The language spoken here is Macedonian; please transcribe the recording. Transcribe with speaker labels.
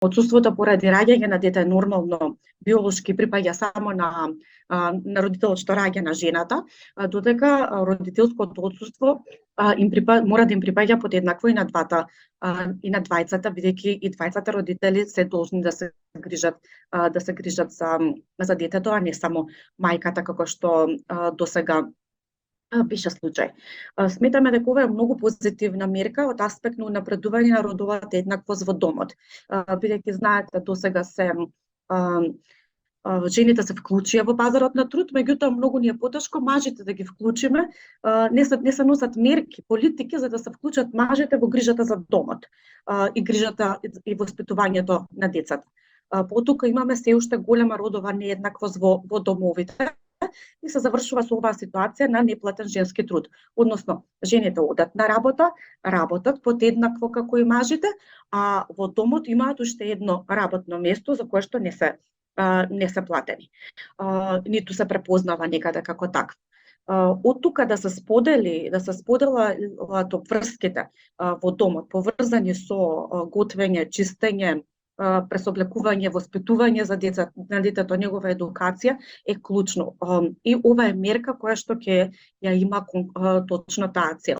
Speaker 1: отсуството поради раѓање на дете нормално биолошки припаѓа само на родителот што раѓа на жената, додека родителското отсуство мора да им припаѓа подеднакво и на двата и на двајцата, бидејќи и двајцата родители се должни да се грижат за детето, а не само мајката како што досега беше случај. Сметаме дека ова е многу позитивна мерка од аспект на унапредување на родовата еднаквост во домот. Бидејќи знаете, досега жените се вклучија во пазарот на труд, меѓутоа многу ни е потешко мажите да ги вклучиме, не се носат мерки, политики за да се вклучат мажите во грижата за домот и грижата и воспитувањето на децата. Потука имаме се уште голема родова нееднаквост во домовите и се завршува со оваа ситуација на неплатен женски труд. Односно, жените одат на работа, работат подеднакво како и мажите, а во домот имаат уште едно работно место за кое што не се платени. Ниту се препознава некаде како такво. Од тука да се споделат врските во домот, поврзани со готвење, чистење, пресоблекување, воспитување за на детето, негова едукација е клучно. И ова е мерка која што ќе ја има точно таа цел.